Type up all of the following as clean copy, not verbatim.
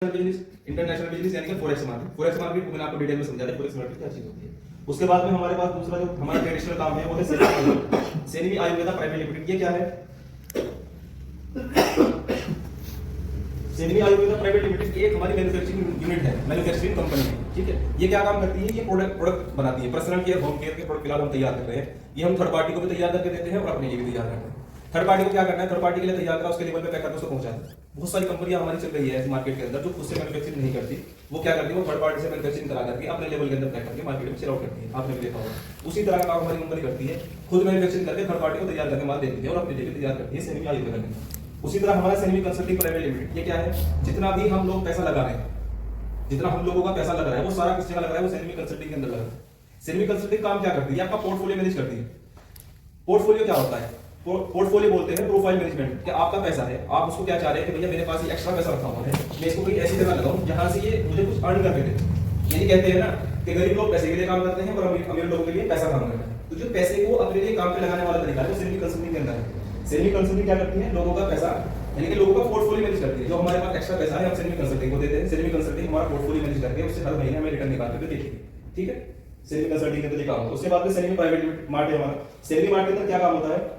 Business, international business यानी कि forex market. Forex market को मैंने आपको डिटेल में समझा दिया फॉरेक्स मार्केट क्या चीज होती है। उसके बाद में हमारे पास दूसरा जो हमारा ट्रेडिशनल काम है वो है सेनिमी आयुर्वेदा प्राइवेट लिमिटेड। ये क्या है? सेनिमी आयुर्वेदा प्राइवेट लिमिटेड एक हमारी मैन्युफैक्चरिंग यूनिट है, मैन्युफैक्चरिंग कंपनी है। ठीक है, ये क्या काम करती है? ये प्रोडक्ट बनाती है, पर्सनल केयर, होम केयर के प्रोडक्ट फिलहाल हम तैयार कर रहे हैं। ये हम थर्ड पार्टी को भी तैयार करके देते हैं और अपने लिए भी तैयार करते हैं। थर्ड पार्टी को क्या करना है? थर्ड पार्टी के लिए तैयार करा, उसके लेवल पे पैक करके उसको पहुंचाना है। बहुत सारी कंपनियां हमारी चल रही है मार्केट के अंदर जो खुद से मैन्युफैक्चरिंग नहीं करती, वो क्या करती है? वो थर्ड पार्टी से मैन्युफैक्चरिंग करा करके अपने लेवल के अंदर पैक करके मार्केट में सेल आउट करती है। आपने भी देखा होगा, उसी तरह का काम हमारी कंपनी करती है, खुद मैन्युफैक्चरिंग करके थर्ड पार्टी को तैयार करके माल देती है और अपने लिए तैयार करती है। सेनिमी आयुर्वेदा कंपनी। उसी तरह हमारा सेनिमी कंसल्टिंग प्राइवेट लिमिटेड, ये क्या है? जितना भी हम लोग पैसा लगा रहे हैं, जितना हम लोगों का पैसा लग रहा है वो सारा किस जगह लग रहा है? वो सेनिमी कंसल्टिंग के अंदर लग रहा है। सेनिमी कंसल्टिंग काम क्या करती है? आपका पोर्टफोलियो मैनेज करती है। पोर्टफोलियो क्या होता है? पोर्टफोलियो बोलते हैं प्रोफाइल मैनेजमेंट। कि आपका पैसा है, आप उसको क्या चाह रहे हैं कि भैया मेरे पास ये एक्स्ट्रा पैसा रखा हुआ है, मैं इसको कहीं ऐसी जगह लगाऊं जहां से ये मुझे कुछ अर्न करके दे। यानी कहते हैं ना कि गरीब लोग पैसे के लिए काम करते हैं और अमीर लोगों के लिए पैसा काम करते हैं। तो जो पैसे को अपने लिए काम पे लगाने वाला तरीका है वो सेनिमी कंसल्टिंग के अंदर है। सेनिमी कंसल्टिंग क्या करती है? लोगों का पैसा यानी कि लोगों का पोर्टफोलियो मैनेज करती है। जो हमारे पास एक्स्ट्रा पैसा है हम सेनिमी कंसल्टिंग को देते हैं। सेनिमी कंसल्टिंग हमारा पोर्टफोलियो मैनेज करके उससे हर महीने हमें रिटर्न निकाल के देती है। ठीक है, सेनिमी कंसल्टिंग के अंदर काम होता है। उसके बाद में सेनिमी प्राइवेट लिमिटेड मार्ट है हमारा। सेनिमी मार्ट के अंदर क्या काम होता है?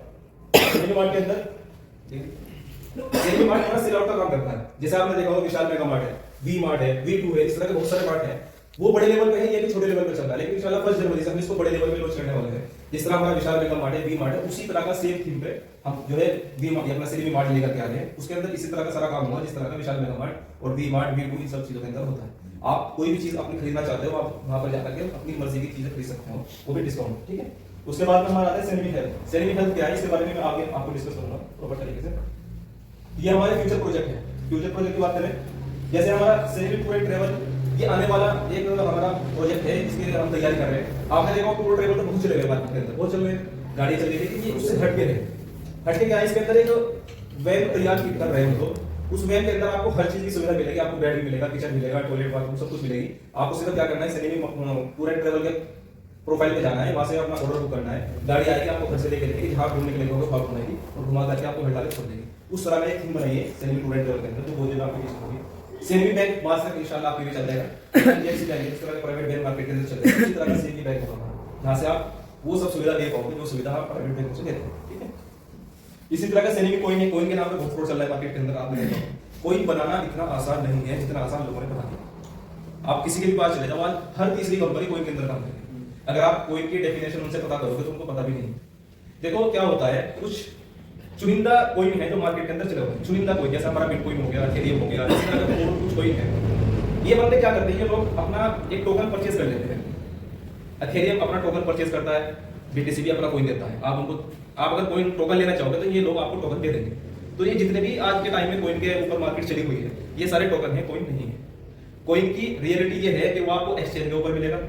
सेनिमी मार्ट के अंदर सेनिमी मार्ट हमारा सेल आउट का काम करता है। जैसे आपने देखा होगा विशाल मेगा मार्ट है, वी मार्ट है, वी2 है, इस तरह के बहुत सारे मार्ट हैं। वो बड़े लेवल पे है, ये भी छोटे लेवल पे चल रहा है, लेकिन इंशाल्लाह 1 जनवरी से हम इसको बड़े लेवल पे लॉन्च करने वाले हैं। जिस तरह हमारा विशाल मेगा मार्ट है, वी मार्ट है, उसी तरह का सेम थीम पे हम जो है वी मार्ट अपना सेनिमी मार्ट लेकर के आ रहे हैं। उसके अंदर इसी तरह का सारा काम होगा जिस तरह का विशाल मेगा मार्ट और वी मार्ट, वी2 इन सब चीजों के अंदर होता है। आप कोई भी चीज अपनी खरीदना चाहते हो, आप वहां पर जाकर के अपनी मर्जी की चीजें खरीद सकते हो, वो भी डिस्काउंट। ठीक है, उसके बाद में हमारा आता है सेनिमी हेल्थ। सेनिमी हेल्थ क्या है? इसके बारे में मैं आगे आपको डिस्कस करूंगा प्रॉपर तरीके से। ये हमारे फ्यूचर प्रोजेक्ट है। फ्यूचर प्रोजेक्ट की बात करें, जैसे हमारा सेनिमी टूर एंड ट्रैवल, ये आने वाला एक हमारा प्रोजेक्ट है, इसके लिए हम तैयारी कर रहे हैं। आपने देखा टूर ट्रैवल तो बहुत चले गए मार्केट के अंदर, बहुत चल रहे हैं, गाड़ी चल रही है, लेकिन ये उससे हट के है। हट के क्या है? इसके अंदर एक वैन तैयार कर रहे हैं हम लोग। उस वैन के अंदर आपको हर चीज की सुविधा मिलेगी। आपको बेड भी मिलेगा, किचन मिलेगा, टॉयलेट बाथरूम सब कुछ मिलेगी। आपको सिर्फ क्या करना है? सेनिमी टूर एंड ट्रैवल के प्रोफाइल पे जाना है, वहां से अपना ऑर्डर बुक करना है। गाड़ी आएगी आपको घर से लेकर के जहां घूमने के लिए होगा वहां घुमाएगी और घुमा करके आपको घर डाले छोड़ देगी। उस तरह में एक थीम बनाई है सेनिमी टूर एंड ट्रैवल के अंदर, तो वो जो आपकी लिस्ट होगी। सेनिमी बैंक मार्च तक इंशाल्लाह आपके भी चल जाएगा। एनबीएफसी बैंक इस तरह का प्राइवेट बैंक मार्केट के अंदर चल जाएगा। इसी तरह का सेनिमी बैंक होगा जहां से आप वो सब सुविधा ले पाओगे जो सुविधा आप प्राइवेट बैंक से देते हैं। ठीक है, इसी तरह का सेनिमी कॉइन है। कॉइन के नाम पे बहुत फ्रॉड चल रहा है मार्केट के अंदर। आपने देखा कॉइन बनाना इतना आसान नहीं है जितना आसान लोगों ने बना दिया। आप किसी के भी पास चले जाओ, हर तीसरी कंपनी कॉइन के अंदर काम करती है। अगर आप कोई की डेफिनेशन उनसे पता करोगे तो उनको पता भी नहीं। देखो क्या होता है, कुछ चुनिंदा कोइन है जो मार्केट के अंदर चले हुए हैं। चुनिंदा कोइन जैसा हमारा बिटकॉइन हो गया, इथेरियम हो गया, इस तरह का कुछ कोइन है। ये बंदे क्या करते हैं? ये लोग अपना एक टोकन परचेज कर लेते हैं। इथेरियम अपना टोकन परचेज करता है, बीटीसी भी अपना कोइन देता है। आप अगर कोइन टोकन लेना चाहोगे तो ये लोग आपको टोकन दे देंगे। तो ये जितने भी आज के टाइम में कोइन के ऊपर मार्केट चली हुई है, ये सारे टोकन है, कोइन नहीं है। कोइन की रियलिटी ये है कि वो आपको एक्सचेंज के ऊपर मिलेगा।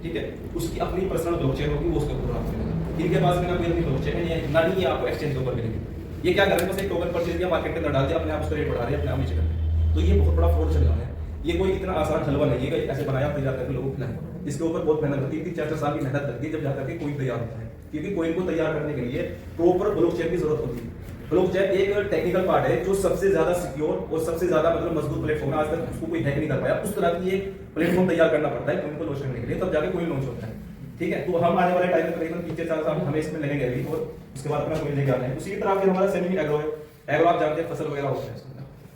ठीक है, उसकी अपनी पर्सनल ब्लॉकचेन होगी, वो उसके ऊपर आपको मिलेगा। इनके पास में ना कोई अपनी ब्लॉकचेन है ना ही ये आपको एक्सचेंज के ऊपर मिलेगी। ये क्या कर रहे हैं? बस एक टोकन परचेज किया, मार्केट के अंदर डाल दिया, अपने आप उसका रेट बढ़ा रहे हैं, अपने आप नीचे कर रहे हैं। तो ये बहुत बड़ा फ्रॉड चल रहा है। ये कोई इतना आसान हलवा नहीं है कि ऐसे बनाया फिर जाकर के लोगों को खिलाएं। इसके ऊपर बहुत मेहनत होती है, 3-4 साल की मेहनत लगती है जब जाकर के कोइन तैयार होता है। क्योंकि कोइन को तैयार करने के लिए प्रॉपर ब्लॉकचेन की जरूरत होती है। ब्लॉकचेन एक टेक्निकल पार्ट है जो सबसे ज्यादा सिक्योर और सबसे ज्यादा मतलब मजबूत प्लेटफॉर्म है। आज तक उसको कोई हैक नहीं कर पाया। उस तरह की एक प्लेटफॉर्म तैयार करना पड़ता है कोइन को लॉन्च करने के लिए, तब जाके कोइन लॉन्च होता है। ठीक है, तो हम आने वाले टाइम में करीबन 3-4 साल हमें इसमें लगेंगे अभी, और उसके बाद अपना कोइन लेके आना है। उसी तरह फिर हमारा सेनिमी एग्रो है। एग्रो आप जानते हैं फसल वगैरह होता है।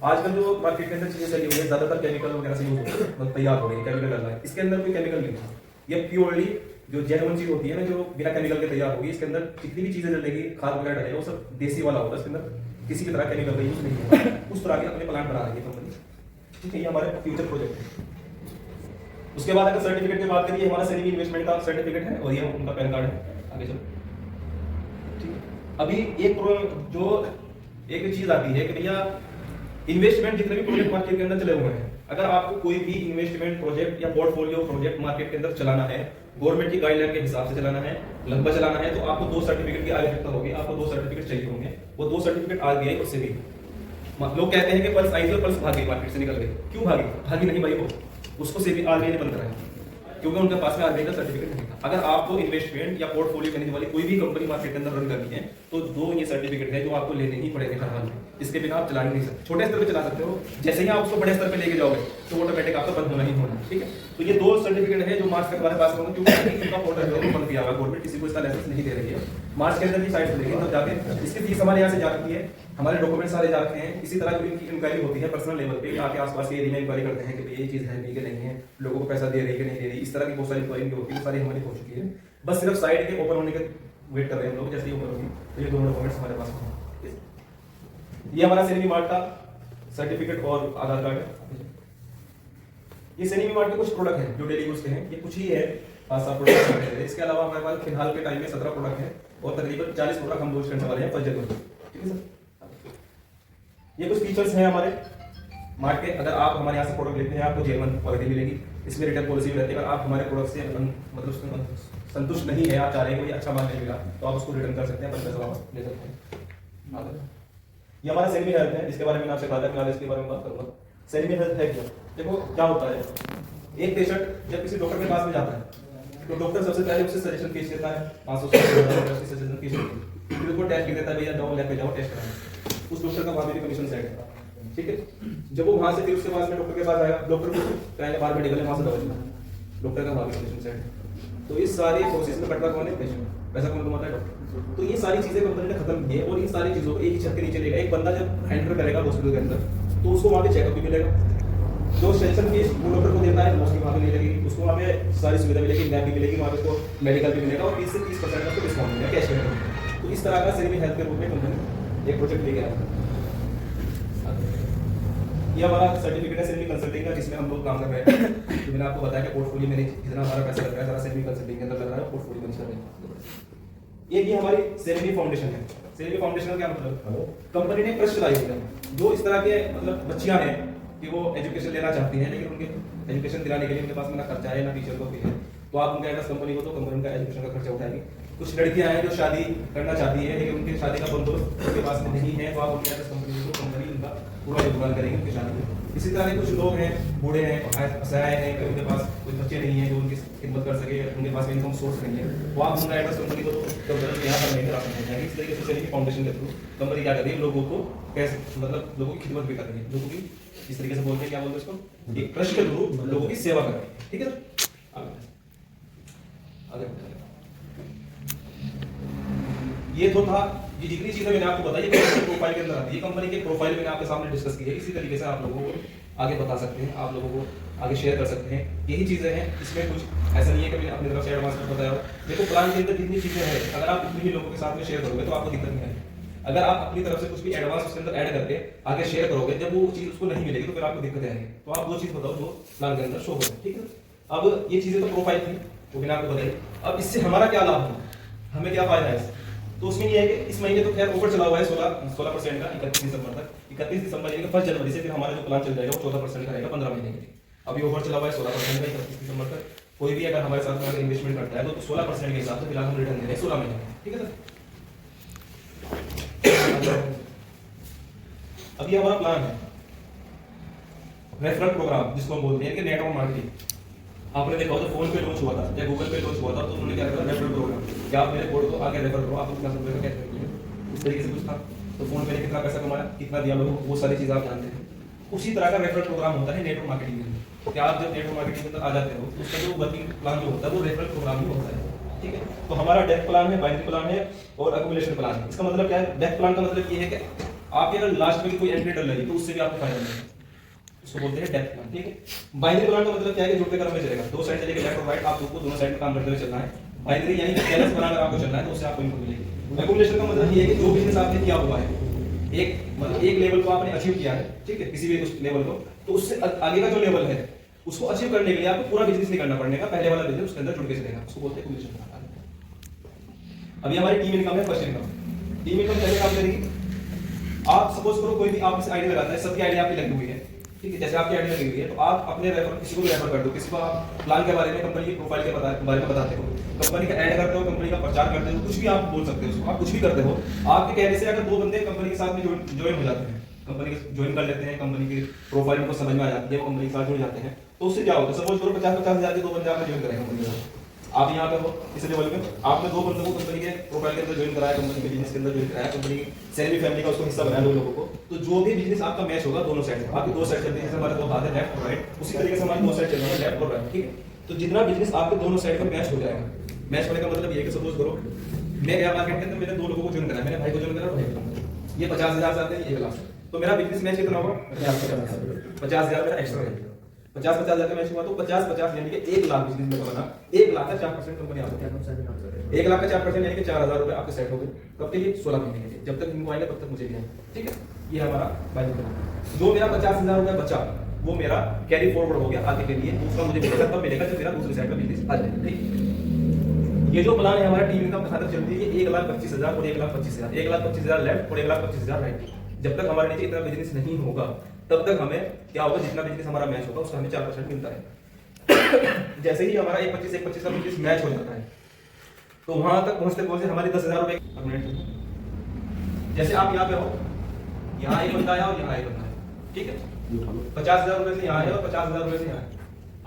आजकल जो मार्केट के अंदर चीजें चली हुई है ज्यादातर केमिकल वगैरह से यूज होती है, मतलब तैयार हो रही है, केमिकल डल रहा है। इसके अंदर कोई केमिकल नहीं है। ये प्योरली जो जेन्युइन चीज होती है ना, जो बिना केमिकल के तैयार होगी। इसके अंदर जितनी भी चीजें डलेगी, खाद वगैरह डलेगा, वो सब देसी वाला होगा। इसके अंदर किसी भी तरह केमिकल का यूज नहीं होगा। उस तरह के अपने प्लांट बना रही है कंपनी। ठीक है, ये हमारे फ्यूचर प्रोजेक्ट है। उसके बाद अगर सर्टिफिकेट की बात करिए, हमारा सेनिमी इन्वेस्टमेंट का सर्टिफिकेट है और ये उनका पैन कार्ड है। आगे चलो। ठीक है, अभी एक चीज आती है कि भैया इन्वेस्टमेंट जितने भी प्रोजेक्ट मार्केट के अंदर चले हुए हैं, अगर आपको कोई भी इन्वेस्टमेंट प्रोजेक्ट या पोर्टफोलियो प्रोजेक्ट मार्केट के अंदर चलाना है, गवर्नमेंट की गाइडलाइन के हिसाब से चलाना है, लंबा चलाना है, तो आपको 2 सर्टिफिकेट की आवश्यकता होगी। आपको 2 सर्टिफिकेट चाहिए होंगे। वो 2 सर्टिफिकेट आरबीआई और सेबी। लोग कहते हैं कि पल्स आई थी और पल्स भागी, मार्केट से निकल गई। क्यों भागी? भागी नहीं भाई, वो उसको सेबी आरबीआई ने बंद कराया। क्योंकि उनके पास में आरबीआई का सर्टिफिकेट नहीं था। अगर आपको इन्वेस्टमेंट या पोर्टफोलियो करने वाली कोई भी कंपनी मार्केट के अंदर रन करनी है तो 2 ये सर्टिफिकेट है जो आपको लेने ही पड़ेंगे हर हाल में। इसके बिना आप चला ही नहीं सकते। छोटे स्तर पे चला सकते हो, जैसे ही आप उसको बड़े स्तर पे लेके जाओगे तो ऑटोमेटिक आपका बंद होना ही होना। ठीक है, तो ये 2 सर्टिफिकेट है जो मार्च तक हमारे पास होंगे, क्योंकि इनका पोर्टल जो है बंद किया हुआ है, गवर्नमेंट किसी को इसका लाइसेंस नहीं दे रही है। मार्च के अंदर की साइट खुलेगी तब जाके इसकी फीस हमारे यहाँ से जा रखी है, हमारे डॉक्यूमेंट सारे जा रखे हैं। इसी तरह जो इनकी इंक्वायरी होती है पर्सनल लेवल पे, आके आसपास के एरिया में इंक्वायरी करते हैं कि ये चीज है भी कि नहीं है, लोगों को पैसा दे रही है कि नहीं दे रही, इस तरह की बहुत सारी इंक्वायरी होती है, सारी हमारी हो चुकी है। बस सिर्फ साइट के ओपन होने के वेट कर रहे हैं हम लोग, जैसे ही ओपन होगी तो ये दोनों डॉक्यूमेंट्स हमारे पास होंगे। ये हमारा सेरेमी मार्ट का सर्टिफिकेट और आधार कार्ड है। ये सेरेमी मार्ट के कुछ प्रोडक्ट हैं जो डेली यूज के हैं, ये कुछ ही है 5-7 प्रोडक्ट है। इसके अलावा हमारे पास फिलहाल के टाइम में 17 प्रोडक्ट हैं और तकरीबन 40 प्रोडक्ट हम लॉन्च करने वाले हैं 1 जनवरी। ठीक है सर, ये कुछ फीचर्स हैं हमारे मार्ट के। अगर आप हमारे यहाँ से प्रोडक्ट लेते हैं आपको जेनवन क्वालिटी मिलेगी, इसमें रिटर्न पॉलिसी भी रहती है। अगर आप हमारे प्रोडक्ट से मतलब उसमें संतुष्ट नहीं है, आप चाह रहे हैं कि अच्छा माल नहीं मिला तो आप उसको रिटर्न कर सकते हैं, पैसा वापस ले सकते हैं। ये हमारा सेरेमी हेल्थ है, इसके बारे में आपसे बात है, इसके बारे में बात करूंगा। सेरेमी हेल्थ है क्या? देखो क्या होता है, एक पेशेंट जब किसी डॉक्टर के पास में जाता है तो डॉक्टर सबसे पहले उससे सजेशन फीस लेता है 500 से सजेशन फीस लेता है, फिर उसको टेस्ट लिख देता है, भैया जाओ लैब पे जाओ टेस्ट कराओ। उस डॉक्टर का वहां पे कमीशन सेट है। ठीक है, जब वो वहां से फिर उसके पास में डॉक्टर के पास आएगा, डॉक्टर को पहले बार मेडिकल है वहां से दवा लेना, डॉक्टर का वहां पे कमीशन सेट है। तो इस सारी प्रोसेस में कटवा कौन है? पेशेंट। पैसा कौन कमाता है? डॉक्टर। तो ये सारी चीजें कंपनी ने खत्म की है और इन सारी चीजों को एक ही छत के नीचे लेगा। एक बंदा जब एंटर करेगा हॉस्पिटल के अंदर तो उसको वहां पे चेकअप भी मिलेगा, जो सेशन फीस वो डॉक्टर को देता है उसकी वहां पे नहीं लगेगी, उसको वहां पे सारी सुविधा मिलेगी, लैब भी मिलेगी, वहां पे उसको मेडिकल भी मिलेगा और 20 से 30% का डिस्काउंट मिलेगा कैशबैक। तो इस तरह का सेरेमी हेल्थ के रूप में कंपनी एक प्रोजेक्ट लेके आया। ये हमारा सर्टिफिकेट है सेरेमी कंसल्टिंग का, जिसमें हम लोग काम कर रहे हैं। तो मैंने आपको बताया कि पोर्टफोलियो मैंने जितना हमारा पैसा लग रहा है सारा सेरेमी कंसल्टिंग के अंदर लग रहा है, पोर्टफोलियो मैनेज कर रहे हैं। ये हमारी सेरेमी फाउंडेशन है। सेरेमी फाउंडेशन का क्या मतलब? कंपनी ने ट्रस्ट चलाई हुई है। जो इस तरह के मतलब बच्चियां हैं कि वो एजुकेशन लेना चाहती हैं लेकिन उनके एजुकेशन दिलाने के लिए उनके पास में ना खर्चा है ना टीचर को भी है, तो आप उनका एड्रेस कंपनी को तो कंपनी उनका एजुकेशन का खर्चा उठाएगी। कुछ लड़कियां हैं जो शादी करना चाहती है लेकिन उनकी शादी का बंदोबस्त उनके पास में नहीं है, तो आप उनके एड्रेस कंपनी को कंपनी उनका पूरा योगदान करेंगे उनकी शादी में। इसी तरह के कुछ लोग हैं, बूढ़े हैं, असहाय हैं, उनके पास कोई बच्चे नहीं है जो उनकी खिदमत कर सके, उनके पास इनकम सोर्स नहीं है, वो आप उनका एड्रेस कंपनी को तो यहाँ पर नहीं राशन मिल जाएगी। इस तरीके से सेरेमी फाउंडेशन के थ्रू कंपनी क्या कर रही है, लोगों को कैसे मतलब लोगों की खिदमत भी कर रही है, लोगों की इस तरीके से बोलते हैं, क्या बोलते हैं इसको, एक ट्रस्ट के थ्रू लोगों की सेवा कर रही है। ठीक है, आगे ये तो था, ये जितनी चीजें मैंने आपको बताई ये प्रोफाइल के अंदर आती है। कंपनी के प्रोफाइल मैंने आपके सामने डिस्कस की है, इसी तरीके से आप लोगों को आगे बता सकते हैं, आप लोगों को आगे शेयर कर सकते हैं। यही चीजें हैं, इसमें कुछ ऐसा नहीं है कि मैंने अपनी तरफ से एडवांस में बताया। देखो प्लान के अंदर जितनी चीजें हैं अगर आप उतनी ही लोगों के साथ में शेयर करोगे तो आपको दिक्कत नहीं आएगी। अगर आप अपनी तरफ से कुछ भी एडवांस उसके अंदर ऐड करके आगे शेयर करोगे, जब वो चीज उसको नहीं मिलेगी तो फिर आपको दिक्कत आएगी। तो आप वो चीज बताओ जो प्लान के अंदर शो हो। ठीक है, अब ये चीजें तो प्रोफाइल थी वो मैंने आपको बताई। अब इससे हमारा क्या लाभ है, हमें क्या फायदा है? तो उसमें ये है कि इस महीने तो खैर ओवर चला हुआ है 16% का 31 दिसंबर तक। 31 दिसंबर यानी कि 1 जनवरी से फिर हमारा जो प्लान चल जाएगा वो 14% का रहेगा 15 महीने के लिए। अभी ओवर चला हुआ है 16% का 31 दिसंबर तक। कोई भी अगर हमारे साथ में इन्वेस्टमेंट करता है तो 16% के हिसाब से फिलहाल हम रिटर्न दे रहे हैं 16 महीने में। ठीक है सर, अभी हमारा प्लान है रेफरल प्रोग्राम जिसको हम बोलते हैं कि नेटवर्क मार्केटिंग। आपने देखा हो तो फोन पे लॉन्च हुआ था या गूगल पे लॉन्च हुआ था तो उन्होंने क्या करा, रेफरल प्रोग्राम, क्या आप मेरे कोड को आगे रेफर करो, आप कितना रुपए का कैश करेंगे, इस तरीके से कुछ था। तो फोन पे ने कितना पैसा कमाया, कितना दिया लोगों को, वो सारी चीजें आप जानते हैं। उसी तरह का रेफरल प्रोग्राम होता है नेटवर्क मार्केटिंग में। तो क्या आप जब नेटवर्क मार्केटिंग में आ जाते हो तो उसका जो वर्किंग प्लान जो होता है वो रेफरल प्रोग्राम ही होता है। ठीक है, तो हमारा डेथ प्लान है, बाइनरी प्लान है और एक्युमुलेशन प्लान है। इसका मतलब क्या है? डेथ प्लान का मतलब ये है कि आपके अगर लास्ट में कोई एंट्री डल रही तो उससे भी आपको फायदा मिलेगा, उसको बोलते हैं डेथ प्लान। ठीक है, बाइनरी प्लान का मतलब क्या है कि जुड़ते क्रम में चलेगा, दो साइड चलेगा, लेफ्ट और राइट, आप लोग को दोनों साइड में काम करते हुए चलना है। बाइनरी यानी कि बैलेंस बनाकर आपको चलना है तो उससे आपको इनकम मिलेगी। एक्युमुलेशन का मतलब ये है कि जो बिजनेस आपने किया हुआ है, एक मतलब एक लेवल को आपने अचीव किया है, ठीक है, किसी भी उस लेवल को, तो उससे आगे का जो लेवल है उसको अचीव करने के लिए आपको पूरा बिजनेस नहीं करना पड़ेगा, पहले वाला बिजनेस उसके अंदर जुड़ के चलेगा, उसको बोलते हैं एक्युमुलेशन। अभी हमारी टीम इनकम है फर्स्ट इनकम। टीम इनकम कैसे काम करेगी? आप सपोज करो कोई भी आप इस आईडी लगाता है, सबकी आईडी आपकी लगी हुई है, ठीक है, जैसे आपकी आईडी लगी हुई है तो आप अपने रेफर किसी को भी रेफर कर दो, किसी को आप प्लान के बारे में, कंपनी की प्रोफाइल के बारे में बताते हो, कंपनी का ऐड करते हो, कंपनी का प्रचार करते हो, कुछ भी आप बोल सकते हो, उसको आप कुछ भी करते हो। आपके कहने से अगर 2 बंदे कंपनी के साथ में ज्वाइन हो जाते हैं, कंपनी के ज्वाइन कर लेते हैं, कंपनी की प्रोफाइल को समझ में आ जाती है, कंपनी के साथ जुड़ जाते हैं, तो उससे क्या होता है, सपोज करो 50-50 हज़ार के 2 बंदे आपने ज्वाइन कराए कंपनी में, आप यहाँ पे हो इस लेवल में, आपने 2 बंदों को कंपनी के प्रोफाइल के अंदर ज्वाइन कराया, कंपनी के बिजनेस के अंदर ज्वाइन कराया, कंपनी सैलरी फैमिली का उसको हिस्सा बनाया 2 लोगों को, तो जो भी बिजनेस आपका मैच होगा दोनों साइड से, आपकी 2 साइड चलती है, जैसे हमारे 2 हाथ है लेफ्ट और राइट, उसी तरीके से हमारी 2 साइड चल रही है लेफ्ट और राइट, ठीक है। तो जितना बिजनेस आपके दोनों साइड में मैच हो जाएगा, मैच होने का मतलब ये कि सपोज करो मैं गया मार्केट के अंदर, मैंने 2 लोगों को ज्वाइन कराया, मैंने भाई को ज्वाइन कराया, भाई को ये 50,000 से आते हैं, 1 लाख, तो मेरा बिजनेस मैच कितना होगा 50,000 मेरा एक्स्ट्रा है, 50-50 हज़ार का मैच हुआ तो 50-50 यानी कि 1 लाख बिजनेस में बना, 1 लाख का 4% कंपनी आपको, 1 लाख का 4% यानी कि 4,000 रुपए आपके सेट हो गए, कब के लिए 16 महीने के लिए, जब तक इनको आएंगे तब तक मुझे भी आएंगे, ठीक है। ये हमारा बाइक जो मेरा 50,000 रुपए बचा वो मेरा कैरी फॉरवर्ड हो गया आगे के लिए, दूसरा मुझे मिलेगा तब मिलेगा जब मेरा दूसरी साइड का बिजनेस आ जाएगा, ठीक। ये जो प्लान है हमारा टीम इनकम खातर चलती है, ये 1,25,000 और 1,25,000, 1,25,000 लेफ्ट और 1,25,000 राइट, जब तक हमारे नीचे इतना बिजनेस नहीं होगा तब तक हमें क्या होगा, जितना बिजनेस हमारा मैच होगा उसका हमें 4% मिलता है। जैसे ही हमारा 1,25,1,25 का बिजनेस मैच हो जाता है तो वहां तक पहुंचते पहुंचते हमारी 10,000 रुपए, जैसे आप यहाँ पे हो, यहाँ एक बंदा आया और यहाँ एक बंदा है, ठीक है, 50,000 रुपए से यहाँ है और 50,000 रुपए से यहाँ है,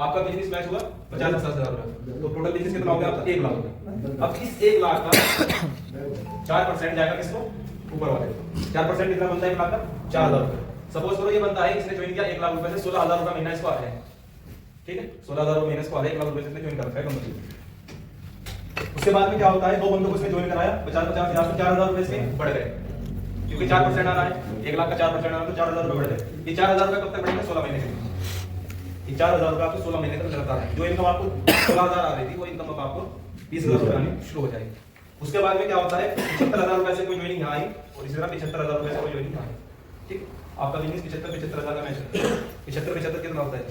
आपका बिजनेस मैच हुआ 50,000 रुपए, तो टोटल बिजनेस कितना हो गया आपका 1 लाख रुपए। अब इस 1 लाख का 4% जाएगा किसको, ऊपर वाले को, 4% कितना बनता है 1 लाख का 4,000 रुपए। सपोज करो ये बनता है इसने ज्वाइन किया 1 लाख रुपए से, 16,000 रुपए महीना इसको आ रहा है, ठीक है, 16,000 रुपए महीने इसको आ रहा है, 1 लाख रुपए से ज्वाइन कर रखा है कंपनी। उसके बाद में क्या होता है, 2 बंदों को इसने ज्वाइन कराया, 50-50 यहाँ से 4,000 रुपए से बढ़ गए, क्योंकि 4% आ रहा है, 1 लाख का 4% आ रहा है तो 4,000 रुपए बढ़ गए। ये 4,000 रुपए कब तक बढ़ेंगे, 16 महीने के, ये 4,000 रुपए आपको 16 महीने तक लगातार है, जो इनकम आपको 16,000 आ रही थी वो इनकम अब आपको 20,000 रुपए आनी शुरू हो जाएगी। उसके बाद में क्या होता है, 75,000 रुपए से कोई ज्वाइनिंग यहाँ आई और इसी तरह 75,000 रुपए से कोई ज्वाइनिंग यहाँ आई, ठीक, आपका बिजनेस 75,000 का मैच है, 75 कितना होता है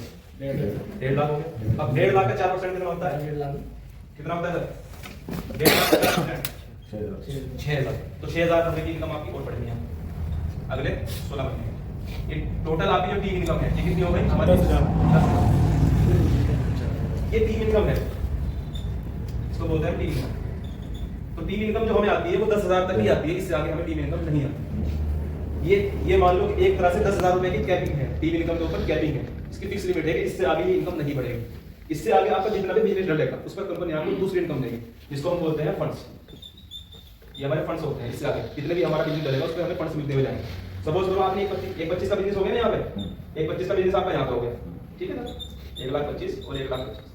1.5 लाख हो गया। अब 1.5 लाख का 4% कितना होता है, कितना होता है सर, 1.5 लाख का 4% 6,000, तो 6,000 रुपए की इनकम आपकी और बढ़नी है अगले 16 महीने। ये टोटल आपकी जो टीम इनकम है ये कितनी हो गई हमारी 10,000, ये टीम इनकम है, इसको बोलते हैं टीम इनकम। तो टीम इनकम जो हमें आती है वो 10,000 तक ही आती है, इससे आगे हमें टीम इनकम नहीं आती। ये मान लो कि एक तरह से 10,000 रुपए की कैपिंग है, टीम इनकम के ऊपर कैपिंग है, इसकी फिक्स लिमिट है कि इससे आगे ये इनकम नहीं बढ़ेगी, इससे आगे आपका जितना भी बिजनेस डलेगा उस पर कंपनी आपको दूसरी इनकम देगी, जिसको हम बोलते हैं फंड्स। ये हमारे फंड्स होते हैं, इससे आगे जितने भी हमारा बिजनेस डलेगा उस पर हमें फंड्स मिलते हुए जाएंगे। सपोज करो आपने 1,25 का बिजनेस हो गया ना, यहाँ पे 1,25 का बिजनेस आपका यहाँ पे हो गया, ठीक है ना, 1,25,000 और 1,25,000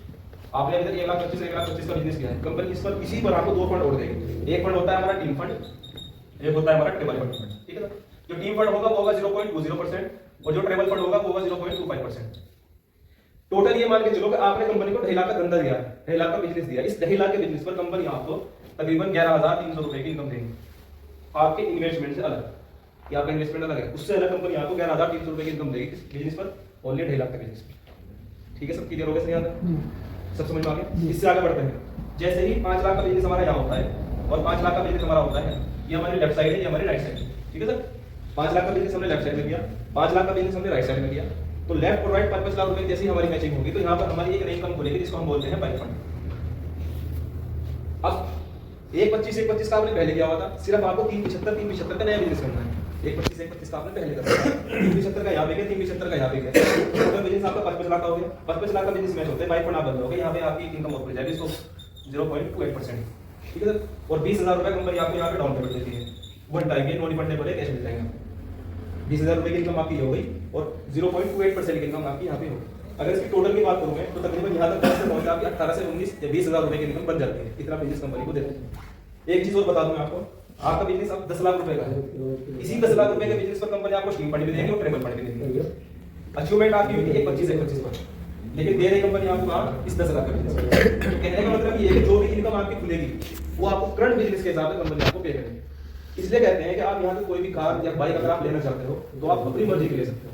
आपने अभी तक 1,25,000 1,25,000 का बिजनेस किया है, कंपनी इस पर इसी पर आपको 2 फंड और देगी। एक फंड होता है हमारा टीम फंड, एक होता है हमारा टेबल फंड, ठीक है ना। जो टीम फंड होगा वो होगा 0.20% और जो ट्रेवल फंड होगा वो होगा 0.25%। टोटल ये मान के चलो कि आपने कंपनी को 2.5 लाख का धंधा दिया है, 2.5 लाख का बिजनेस दिया, इस 2.5 लाख के बिजनेस पर कंपनी आपको तकरीबन 11,300 रुपए की इनकम देगी, आपके इन्वेस्टमेंट से अलग, कि आपका इन्वेस्टमेंट अलग है, उससे अलग कंपनी आपको 11,300 रुपए की इनकम देगी इस बिजनेस पर, ओनली 2.5 लाख के बिजनेस पर, ठीक है। सब क्लियर हो गया सही आता, सब समझ में आ गया। इससे आगे बढ़ते हैं, जैसे ही 5 लाख का बिजनेस हमारा यहाँ होता है और 5 लाख का बिजनेस हमारा होता है, ये हमारी लेफ्ट साइड है, ये हमारी राइट साइड है, ठीक है सर। 5 लाख का बिजनेस हमने लेफ्ट साइड में किया, 5 लाख का बिजनेस हमने राइट साइड में किया, तो लेफ्ट और राइट 5-5 लाख रुपए जैसे ही हमारी मैचिंग होगी तो यहाँ पर हमारी एक नई इनकम खुलेगी जिसको हम बोलते हैं पाइप फंड। अब 1,25,1,25 का आपने पहले किया हुआ था, सिर्फ आपको 3,75,3,75 का नया बिजनेस करना है। 1,25,1,25 का आपने पहले करना है, 3,75 का यहाँ पे गया, 3,75 का यहाँ पे गया, टोटल बिजनेस आपका 5-5 लाख का हो गया। 5-5 लाख का बिजनेस मैच होता है, पाइप फंड आप बंद हो गए, यहाँ पे आपकी इनकम और बढ़ जाएगी, इसको 0.28%, ठीक है सर। और 20,000 रुपए कंपनी आपको यहाँ पे डाउन पेमेंट देती है, वन टाइम के नॉन रिफंडेबल कैश मिल जाएगा। 20,000 रुपए की इनकम आपकी हो गई और 0.28% की इनकम आपकी यहाँ पे होगी। अगर इसकी टोटल की बात करूँ मैं तो तकरीबन यहाँ तक पहुंचा आपकी 18 से 19 या 20,000 रुपए की इनकम बन जाती है, इतना बिजनेस कंपनी को देते हैं। एक चीज और बता दूं मैं आपको, आपका बिजनेस अब 10 लाख रुपए का है, इसी 10 लाख रुपए के बिजनेस पर कंपनी आपको स्टीम फंड भी देगी और ट्रेवल फंड भी देगी। अचीवमेंट आपकी हुई है 1,25,1,25 पर, लेकिन दे रही कंपनी आपको कहाँ, इस 10 लाख का बिजनेस। तो कहने का मतलब ये है कि जो भी इनकम आपकी खुलेगी वो आपको करंट बिजनेस के हिसाब से कंपनी आपको पे करेगी। इसलिए कहते हैं कि आप यहाँ से कोई भी कार या बाइक अगर आप लेना चाहते हो तो आप अपनी मर्जी के ले सकते हो,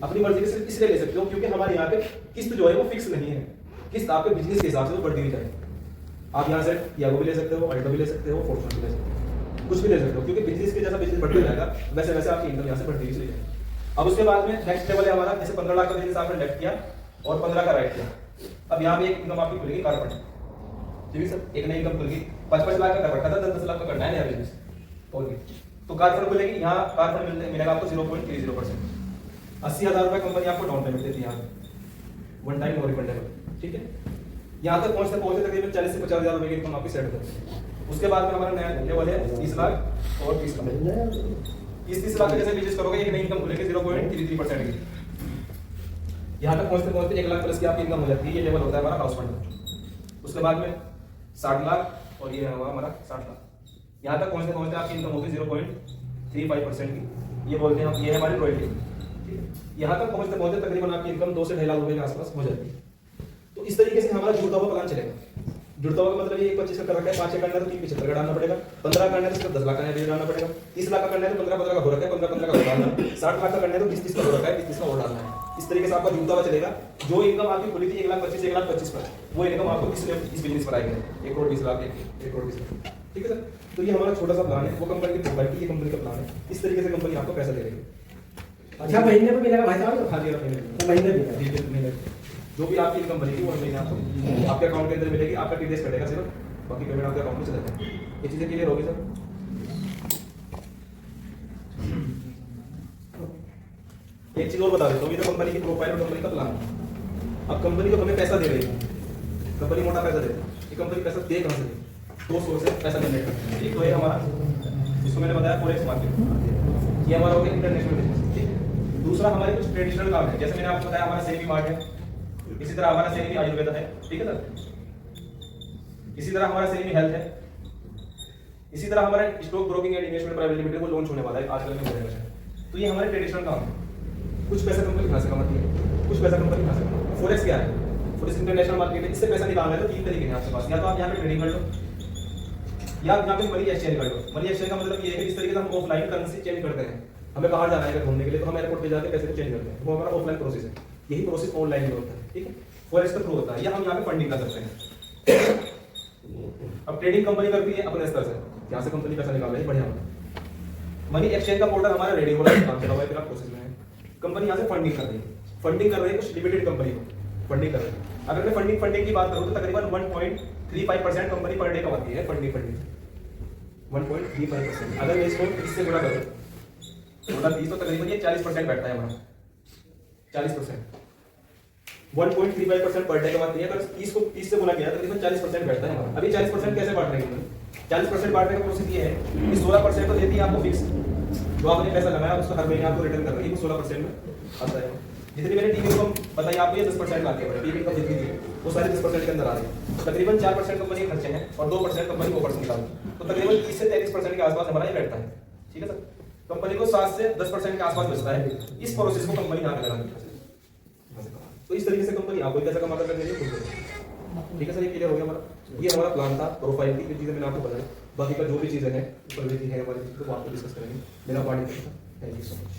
अपनी मर्जी के सिर्फ इसलिए ले सकते हो क्योंकि हमारे यहाँ पे किस्त जो है वो फिक्स नहीं है, किस्त आपके बिजनेस के हिसाब से वो बढ़ती हुई जाएगी। आप यहाँ से यागो भी ले सकते हो, अल्टो भी ले सकते हो, फॉर्च्यूनर भी ले सकते हो, कुछ भी ले सकते हो, क्योंकि बिजनेस के जैसा बिजनेस बढ़ता जाएगा वैसे वैसे आपकी इनकम यहाँ से बढ़ती हुई चली जाएगी। अब उसके बाद में नेक्स्ट लेवल है हमारा, जैसे 15 लाख का बिजनेस आपने लेफ्ट किया और 15 का राइट किया, अब यहाँ पे एक इनकम आपकी खुलेगी कार फंड, ठीक है सर, एक नई इनकम खुलेगी। 5-5 लाख का कर रखा था, 10-10 लाख का करना है नया बिजनेस, और तो कार फंड बोलेगी यहाँ कार फंड मिलेगा आपको 0.30%। 80,000 रुपए कंपनी आपको डाउन पेमेंट देती है यहाँ वन टाइम और रिफंडेबल, ठीक है। यहाँ तक पहुंचते तकरीबन 40 से 50,000 रुपए की इनकम आपकी सेट हो जाती है। उसके बाद में हमारा नया लेवल है 30 लाख और 30 लाख। 30 लाख जैसे बिजनेस करोगे एक नई इनकम खुलेगी 0.33% की। यहाँ तक पहुंचते 1 लाख प्लस की आपकी इनकम हो जाती है। ये लेवल होता है हमारा हाउस फंड। उसके बाद में 60 लाख और ये हुआ हमारा 60 लाख। यहाँ तक पहुंचते आपकी इनकम होगी 0.35% की। ये बोलते हैं हम, ये है हमारी रॉयल्टी। यहाँ तक पहुंचते तकरीबन आपकी इनकम 2 से 2.5 लाख रुपए के आसपास हो जाती है। तो इस तरीके से हमारा जुड़ता हुआ प्लान चलेगा। जुड़ता हुआ का मतलब ये 25 का कर रखा है, 5 का करना है तो 375 का डालना पड़ेगा, 15 का करना है तो 10 लाख का नया डालना पड़ेगा, 30 लाख का करना है तो 15 का हो रखा है, 15 का डालना है, 60 लाख का करना है तो 30 का हो रखा है, 30 का और डालना है। इस तरीके से आपका जुड़ता हुआ चलेगा। जो इनकम आपकी खुली थी 1,25,000 पर, वो इनकम आपको इस बिजनेस पर आएगी 1,20 लाख, 1,20 लाख, ठीक है सर। तो ये हमारा छोटा सा प्लान है, वो कंपनी की प्रोफाइल की, ये कंपनी का प्लान है। इस तरीके से कंपनी आपको पैसा दे रही है। अच्छा महीने में मिलेगा भाई साहब? हाँ जी, महीने जो भी आपकी इनकम बनेगी वो महीने आपको आपके अकाउंट के अंदर मिलेगी। आपका टीडीएस कटेगा सिर्फ, बाकी पेमेंट आपके अकाउंट में चला जाएगा। ये चीजें क्लियर होगी सर। एक चीज और बता देता हूँ, ये तो कंपनी की प्रोफाइल और कंपनी का प्लान। अब कंपनी को हमें पैसा दे रही है, कंपनी मोटा पैसा देती है। ये कंपनी पैसा दे कहाँ से? 2 सोर्स से पैसा जनरेट करती है। एक तो है हमारा, जिसको मैंने बताया फॉरेक्स मार्केट, ये हमारा हो गया इंटरनेशनल बिजनेस, ठीक है। दूसरा हमारे कुछ ट्रेडिशनल काम है, जैसे मैंने आपको बताया हमारा सेवी मार्ट है, इसी तरह हमारा सेवी आयुर्वेदा है, ठीक है सर। इसी तरह हमारा सेवी हेल्थ है, इसी तरह हमारा stock broking and investment private limited वो लॉन्च होने वाला है आजकल में होने वाला है। तो ये हमारे ट्रेडिशनल काम है। कुछ पैसा कंपनी कहाँ से कमाती है, कुछ पैसा कंपनी कहाँ से कमाती है। फॉरेक्स क्या है? फॉरेक्स इंटरनेशनल मार्केट है, इससे पैसा निकालना है तो 3 तरीके हैं आपके पास। या तो आप यहाँ पे ट्रेडिंग कर लो, या आप यहाँ पे मनी एक्सचेंज कर लो। मनी एक्सचेंज का मतलब ये है कि इस तरीके से हम ऑफलाइन करेंसी चेंज करते हैं। हमें बाहर जाना है घूमने के लिए, तो हम एयरपोर्ट पे जाके पैसे को चेंज करते हैं, वो हमारा ऑफलाइन प्रोसेस है। यही प्रोसेस ऑनलाइन में होता है, ठीक है। फॉरेक्स का थ्रू होता है, या हम यहाँ पे फंडिंग कर सकते हैं। अब ट्रेडिंग कंपनी करती है अपने स्तर से, यहाँ से कंपनी पैसा निकाल रही है, बढ़िया होता है। मनी एक्सचेंज का पोर्टल हमारा रेडी हो रहा है, काम चला हुआ है, फिर प्रोसेस में है। कंपनी यहाँ से फंडिंग कर रही है, फंडिंग कर रही है कुछ लिमिटेड कंपनी को फंडिंग कर रही है। अगर मैं फंडिंग की बात करूँ तो तकरीबन 1.35% कंपनी पर डे कमाती है फंडिंग 1.35%। अगर मैं इसको 30 से गुणा करूँ, 30 तो तकरीबन ये 40% बैठता है हमारा, 40%। 1.35% पर डे कमाती है। अगर 30 से गुना किया तकरीबन 40% बैठता है हमारा। अभी 40% कैसे बांट रहे हैं? 40% बांटने का प्रोसेस ये है कि 16% तो देती है आपको फिक्स, जो आपने पैसा लगाया उसको हर महीने आपको रिटर्न कर रही है, 16% में आता है। जितनी मैंने टीवी इनकम बताई आपको, ये 10% आती है। टीवी इनकम जितनी थी वो सारी 10% के अंदर आ रही है। तो तकरीबन 4% कंपनी खर्चे हैं और 2% कंपनी ओवर निकालती है। तो तकरीबन 30 से 33% के आसपास हमारा ये बैठता है, ठीक है सर। कंपनी को 7 से 10% के आसपास बचता है। इस प्रोसेस को कंपनी यहाँ पे लगानी है। तो इस तरीके से कंपनी आपको पैसा कमा कर देगी, ठीक है सर। ये क्लियर हो गया हमारा। ये हमारा प्लान था, प्रोफाइल की चीजें मैंने आपको बताई। बाकी का जो भी चीजें हैं ऊपर भी है हमारी, तो वो आपको डिस्कस करेंगे। मेरा party, thank you so much.